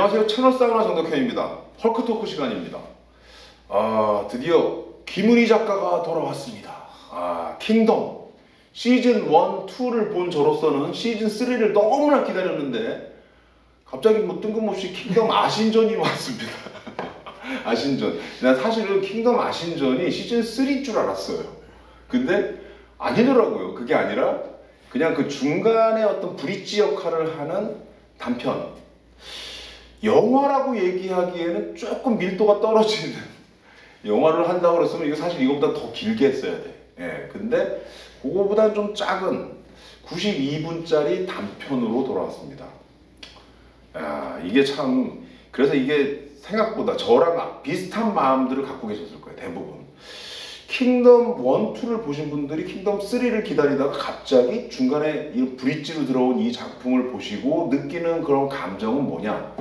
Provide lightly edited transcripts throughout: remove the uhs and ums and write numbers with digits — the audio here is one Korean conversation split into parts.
안녕하세요. 채널 사우나 정덕현입니다. 헐크토크 시간입니다. 드디어 김은희 작가가 돌아왔습니다. 킹덤 시즌 1, 2를 본 저로서는 시즌 3를 너무나 기다렸는데 갑자기 뭐 뜬금없이 킹덤 아신전이 왔습니다. 아신전. 난 사실은 킹덤 아신전이 시즌 3인 줄 알았어요. 근데 아니더라고요. 그게 아니라 그냥 그 중간에 어떤 브릿지 역할을 하는 단편. 영화라고 얘기하기에는 조금 밀도가 떨어지는 영화를 한다고 그랬으면 이거 사실 이거보다 더 길게 했어야 돼. 예, 근데 그거보다 좀 작은 92분짜리 단편으로 돌아왔습니다. 이게 참, 그래서 이게 생각보다 저랑 비슷한 마음들을 갖고 계셨을 거예요. 대부분. 킹덤 1, 2를 보신 분들이 킹덤 3를 기다리다가 갑자기 중간에 이 브릿지로 들어온 이 작품을 보시고 느끼는 그런 감정은 뭐냐?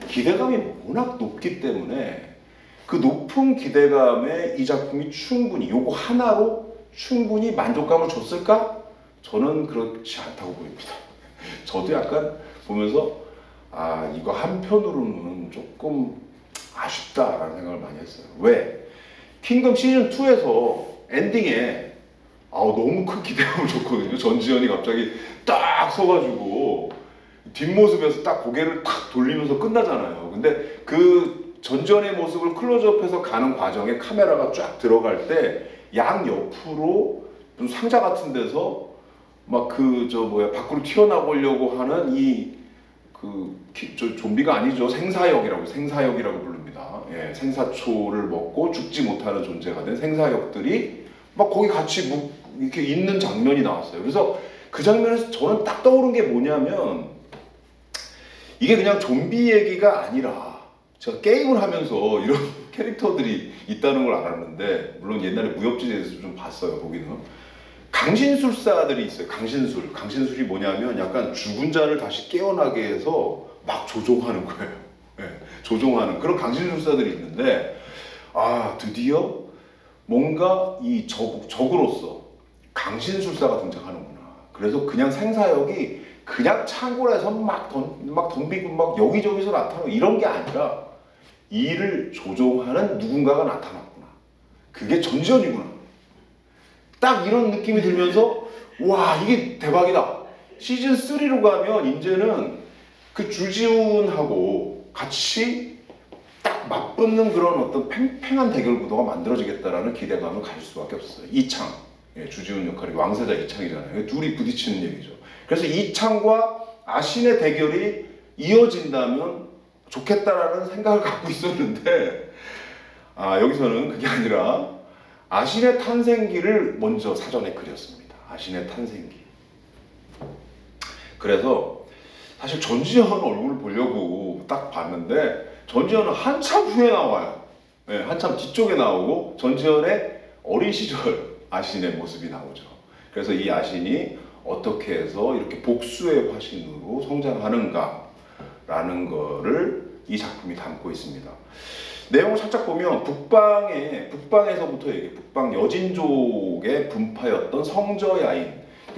기대감이 워낙 높기 때문에 그 높은 기대감에 이 작품이 충분히 요거 하나로 충분히 만족감을 줬을까? 저는 그렇지 않다고 보입니다. 저도 약간 보면서 이거 한편으로는 조금 아쉽다라는 생각을 많이 했어요. 왜? 킹덤 시즌 2에서 엔딩에 너무 큰 기대감을 줬거든요. 전지현이 갑자기 딱 서가지고 뒷모습에서 딱 고개를 탁 돌리면서 끝나잖아요. 근데 그 전지현의 모습을 클로즈업해서 가는 과정에 카메라가 쫙 들어갈 때 양 옆으로 상자 같은 데서 막 밖으로 튀어나오려고 하는 좀비가 아니죠. 생사역이라고 부릅니다. 예, 생사초를 먹고 죽지 못하는 존재가 된 생사역들이 막 거기 같이 이렇게 있는 장면이 나왔어요. 그래서 그 장면에서 저는 딱 떠오른 게 뭐냐면 이게 그냥 좀비 얘기가 아니라 제가 게임을 하면서 이런 캐릭터들이 있다는 걸 알았는데, 물론 옛날에 무협지대에서 좀 봤어요. 거기는 강신술사들이 있어요. 강신술이 뭐냐면 약간 죽은 자를 다시 깨어나게 해서 막 조종하는 거예요. 네, 조종하는 그런 강신술사들이 있는데 드디어 뭔가 이 적으로서 강신술사가 등장하는구나. 그래서 그냥 생사역이 그냥 창고에서 막 덤비고 막 여기저기서 나타나고 이런 게 아니라 이를 조종하는 누군가가 나타났구나. 그게 전지현이구나. 딱 이런 느낌이 들면서 와, 이게 대박이다. 시즌 3로 가면 이제는 그 주지훈하고 같이 딱 맞붙는 그런 어떤 팽팽한 대결 구도가 만들어지겠다라는 기대감을 가질 수밖에 없어요. 이창, 주지훈 역할이 왕세자 이창이잖아요. 둘이 부딪히는 얘기죠. 그래서 이창과 아신의 대결이 이어진다면 좋겠다라는 생각을 갖고 있었는데 여기서는 그게 아니라 아신의 탄생기를 먼저 사전에 그렸습니다. 아신의 탄생기. 그래서 사실 전지현 얼굴을 보려고 딱 봤는데 전지현은 한참 후에 나와요. 네, 한참 뒤쪽에 나오고 전지현의 어린 시절 아신의 모습이 나오죠. 그래서 이 아신이 어떻게 해서 이렇게 복수의 화신으로 성장하는가 라는 거를 이 작품이 담고 있습니다. 내용을 살짝 보면 북방에서부터 북방 여진족의 분파였던 성저야인,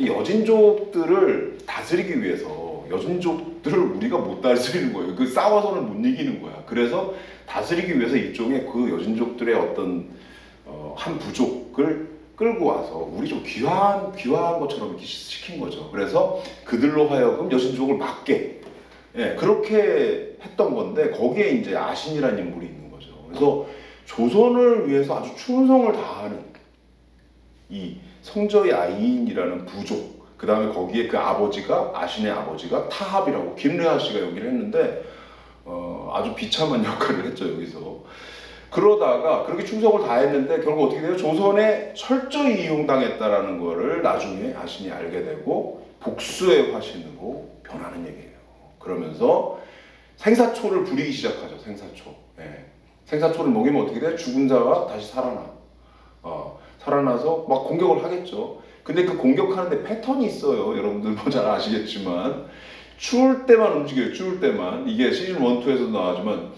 여진족들을 다스리기 위해서 여진족들을 우리가 못 다스리는 거예요. 그 싸워서는 못 이기는 거야. 그래서 다스리기 위해서 일종의 그 여진족들의 어떤 한 부족을 끌고 와서 우리 좀 귀화한 것처럼 이렇게 시킨 거죠. 그래서 그들로 하여금 여진족을 막게, 그렇게 했던 건데 거기에 이제 아신이라는 인물이 있는 거죠. 그래서 조선을 위해서 아주 충성을 다하는 이 성저야인이라는 부족, 그 다음에 거기에 그 아버지가, 아신의 아버지가 타합이라고 김래하 씨가 연기를 했는데 아주 비참한 역할을 했죠. 여기서 그러다가 그렇게 충성을 다했는데 결국 어떻게 돼요? 조선에 철저히 이용당했다라는 거를 나중에 아신이 알게 되고 복수의 화신으로 변하는 얘기예요. 그러면서 생사초를 부리기 시작하죠. 생사초. 생사초를 먹이면 어떻게 돼? 죽은 자가 다시 살아나. 살아나서 막 공격을 하겠죠. 근데 그 공격하는데 패턴이 있어요. 여러분들 뭐 잘 아시겠지만 추울 때만 움직여요. 추울 때만. 이게 시즌 1, 2에서도 나왔지만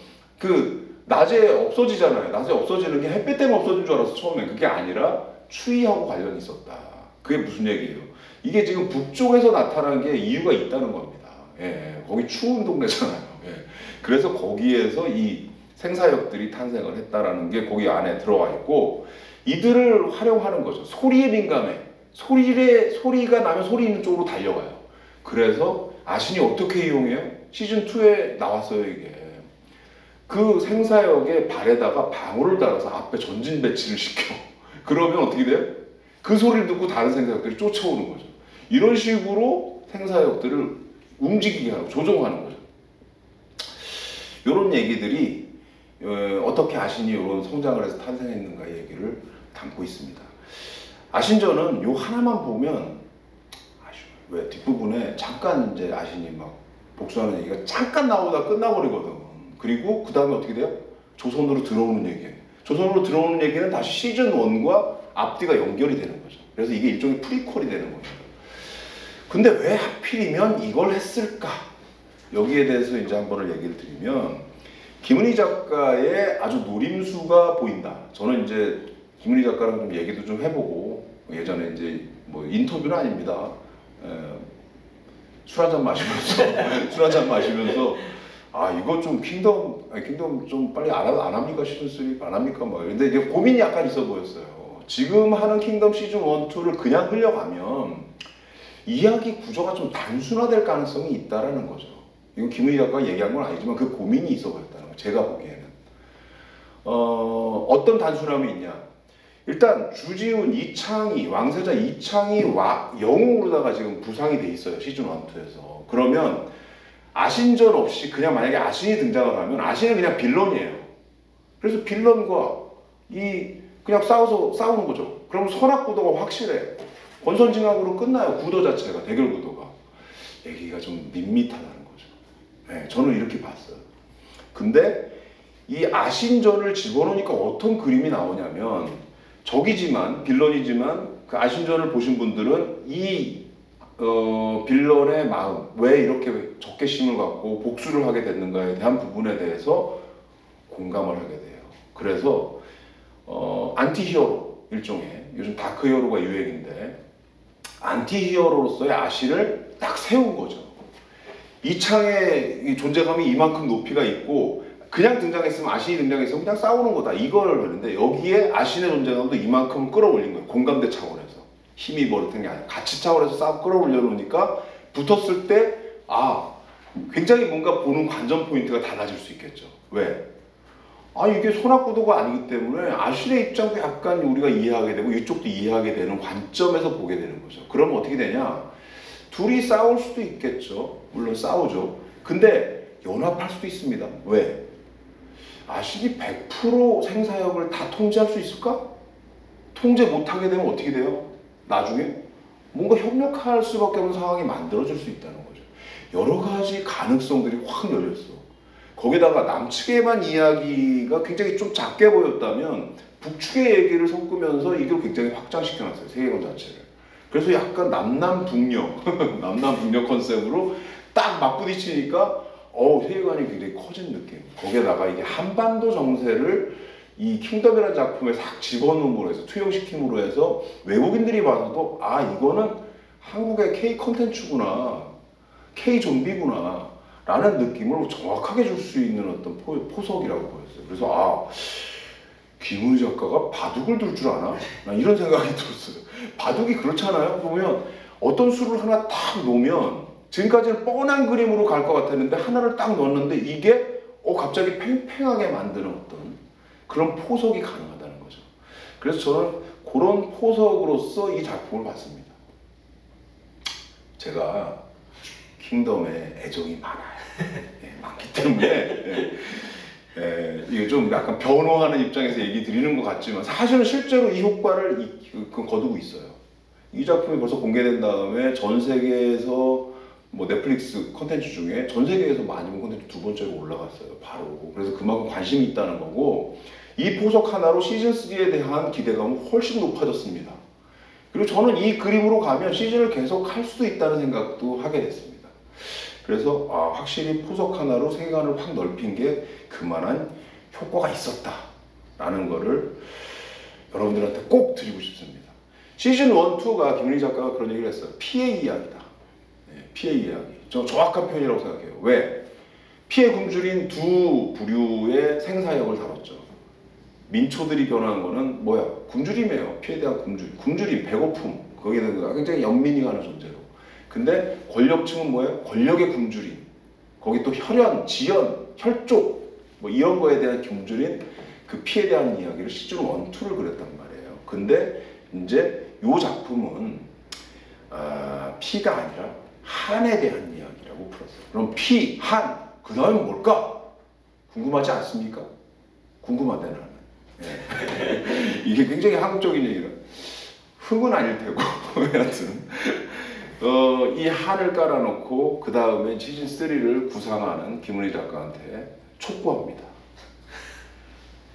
낮에 없어지잖아요. 낮에 없어지는 게 햇빛 때문에 없어진 줄 알았어. 처음에. 그게 아니라 추위하고 관련이 있었다. 그게 무슨 얘기예요? 이게 지금 북쪽에서 나타난 게 이유가 있다는 겁니다. 거기 추운 동네잖아요. 그래서 거기에서 이 생사역들이 탄생을 했다라는 게 거기 안에 들어와 있고, 이들을 활용하는 거죠. 소리에 민감해. 소리가 나면 소리 있는 쪽으로 달려가요. 그래서 아신이 어떻게 이용해요? 시즌2에 나왔어요, 이게. 그 생사역의 발에다가 방울을 달아서 앞에 전진 배치를 시켜. 그러면 어떻게 돼요? 그 소리를 듣고 다른 생사역들이 쫓아오는 거죠. 이런 식으로 생사역들을 움직이게 하고 조종하는 거죠. 이런 얘기들이 어떻게 아신이 이런 성장을 해서 탄생했는가 얘기를 담고 있습니다. 아신전은 요 하나만 보면 왜 뒷부분에 잠깐 이제 아신이 막 복수하는 얘기가 잠깐 나오다 끝나버리거든. 그리고 그 다음에 어떻게 돼요? 조선으로 들어오는 얘기예요. 조선으로 들어오는 얘기는 다시 시즌 1과 앞뒤가 연결이 되는 거죠. 그래서 이게 일종의 프리퀄이 되는 거예요. 근데 왜 하필이면 이걸 했을까? 여기에 대해서 이제 한 번을 얘기를 드리면, 김은희 작가의 아주 노림수가 보인다. 저는 이제 김은희 작가랑 좀 얘기도 좀 해보고, 예전에 이제 뭐 인터뷰는 아닙니다. 술 한잔 마시면서 아 이거 좀 킹덤 좀 빨리 안 합니까? 시즌3 안 합니까? 막 근데 이게 고민이 약간 있어 보였어요. 지금 하는 킹덤 시즌 1, 2를 그냥 흘려가면 이야기 구조가 좀 단순화될 가능성이 있다라는 거죠. 이거 김은희 작가가 얘기한 건 아니지만 그 고민이 있어 보였다는 거예요. 제가 보기에는. 어떤 단순함이 있냐? 일단 주지훈, 이창희, 왕세자 이창희 영웅으로다가 지금 부상이 돼 있어요. 시즌 1, 2에서. 그러면 아신전 없이 그냥 만약에 아신이 등장을 하면 아신은 그냥 빌런이에요. 그래서 빌런과 그냥 싸우는 거죠. 그럼 선악구도가 확실해. 권선징악으로 끝나요. 구도 자체가, 대결 구도가. 얘기가 좀 밋밋하다는 거죠. 네, 저는 이렇게 봤어요. 근데 이 아신전을 집어넣으니까 어떤 그림이 나오냐면, 적이지만, 빌런이지만 그 아신전을 보신 분들은 이 빌런의 마음, 왜 이렇게 적개심을 갖고 복수를 하게 됐는가에 대한 부분에 대해서 공감을 하게 돼요. 그래서 안티히어로, 일종의 요즘 다크히어로가 유행인데 안티히어로로서의 아신을 딱 세운 거죠. 이창의 존재감이 이만큼 높이가 있고 그냥 등장했으면, 아신이 등장했으면 그냥 싸우는 거다 이걸 하는데, 여기에 아신의 존재감도 이만큼 끌어올린 거예요. 공감대 차원에서. 힘이 버릇한 게 아니라 가치 차원에서 싹 끌어올려 놓으니까 붙었을 때 굉장히 뭔가 보는 관전 포인트가 달라질 수 있겠죠. 왜? 이게 선악구도가 아니기 때문에 아신의 입장도 약간 우리가 이해하게 되고 이쪽도 이해하게 되는 관점에서 보게 되는 거죠. 그러면 어떻게 되냐? 둘이 싸울 수도 있겠죠. 물론 싸우죠. 근데 연합할 수도 있습니다. 왜? 아신이 100% 생사역을 다 통제할 수 있을까? 통제 못하게 되면 어떻게 돼요? 나중에 뭔가 협력할 수밖에 없는 상황이 만들어질 수 있다는 거죠. 여러 가지 가능성들이 확 열렸어. 거기다가 남측에만 이야기가 굉장히 좀 작게 보였다면 북측의 얘기를 섞으면서 이걸 굉장히 확장시켜놨어요. 세계관 자체를. 그래서 약간 남남북녀 컨셉으로 딱 맞부딪히니까 세계관이 굉장히 커진 느낌. 거기에다가 이게 한반도 정세를 이 킹덤이라는 작품에 싹 집어넣음으로 해서, 투영시킴으로 해서 외국인들이 봐서도 이거는 한국의 K 컨텐츠구나, K 좀비구나 라는 느낌을 정확하게 줄 수 있는 어떤 포석이라고 보였어요. 그래서 김은희 작가가 바둑을 둘 줄 아나? 난 이런 생각이 들었어요. 바둑이 그렇잖아요. 보면 어떤 수를 하나 딱 놓으면 지금까지는 뻔한 그림으로 갈 것 같았는데 하나를 딱 넣었는데 이게 갑자기 팽팽하게 만드는 어떤 그런 포석이 가능하다는 거죠. 그래서 저는 그런 포석으로서 이 작품을 봤습니다. 제가 킹덤에 애정이 많아요. 많기 때문에 이게 좀 약간 변호하는 입장에서 얘기 드리는 것 같지만 사실은 실제로 이 효과를 거두고 있어요. 이 작품이 벌써 공개된 다음에 전 세계에서 뭐 넷플릭스 컨텐츠 중에 전 세계에서 많이 본 컨텐츠 2번째로 올라갔어요. 바로. 그래서 그만큼 관심이 있다는 거고, 이 포석 하나로 시즌3에 대한 기대감은 훨씬 높아졌습니다. 그리고 저는 이 그림으로 가면 시즌을 계속 할 수도 있다는 생각도 하게 됐습니다. 그래서 확실히 포석 하나로 세계관을 확 넓힌 게 그만한 효과가 있었다라는 거를 여러분들한테 꼭 드리고 싶습니다. 시즌 1, 2가 김은희 작가가 그런 얘기를 했어요. 피해 이야기다. 피해 이야기. 저 정확한 표현이라고 생각해요. 왜? 피해 굶주린 두 부류의 생사역을 다뤘죠. 민초들이 변한 거는 뭐야? 굶주림이에요. 피해에 대한 굶주림. 굶주림, 배고픔. 거기에 대해서 굉장히 연민이가는 존재로. 근데 권력층은 뭐예요? 권력의 굶주림. 거기 또 혈연, 지연, 혈족 뭐 이런 거에 대한 굶주린 그 피해에 대한 이야기를 시즌 1, 2를 그렸단 말이에요. 근데 이제 이 작품은 피가 아니라 한에 대한 이야기라고 풀었어요. 그럼 피, 한, 그 다음은 뭘까? 궁금하지 않습니까? 궁금하다 나는. 예. 이게 굉장히 한국적인 얘기라. 흥은 아닐 테고 여하튼 이 한을 깔아놓고 그 다음에 시즌 3를 구상하는 김은희 작가한테 촉구합니다.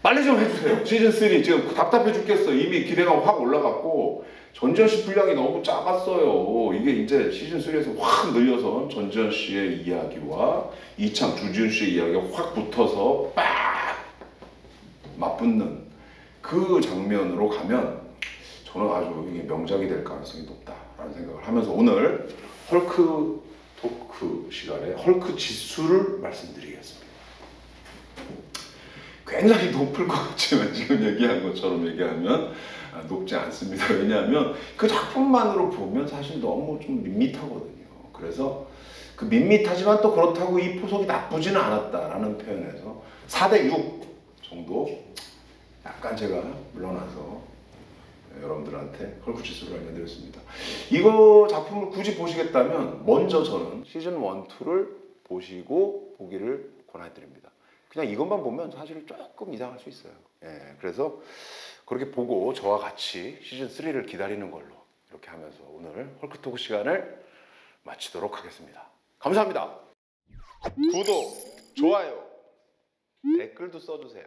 빨리 좀 해주세요. 시즌 3 지금 답답해 죽겠어. 이미 기대가 확 올라갔고 전지현 씨 분량이 너무 작았어요. 이게 이제 시즌 3에서 확 늘려서 전지현 씨의 이야기와 이창, 주지훈 씨의 이야기가 확 붙어서 빡 맞붙는 그 장면으로 가면 저는 아주 이게 명작이 될 가능성이 높다라는 생각을 하면서 오늘 헐크 토크 시간에 헐크 지수를 말씀드리겠습니다. 굉장히 높을 것 같지만 지금 얘기한 것처럼 얘기하면 높지 않습니다. 왜냐하면 그 작품만으로 보면 사실 너무 좀 밋밋하거든요. 그래서 그 밋밋하지만 또 그렇다고 이 포석이 나쁘지는 않았다라는 표현에서 4대 6 정도 약간 제가 물러나서 여러분들한테 헐크 지수를 알려드렸습니다. 이거 작품을 굳이 보시겠다면 먼저 저는 시즌 1, 2를 보시고 보기를 권해드립니다. 그냥 이것만 보면 사실 조금 이상할 수 있어요. 예, 그래서 그렇게 보고 저와 같이 시즌 3를 기다리는 걸로 이렇게 하면서 오늘 헐크토크 시간을 마치도록 하겠습니다. 감사합니다. 구독, 좋아요, 댓글도 써주세요.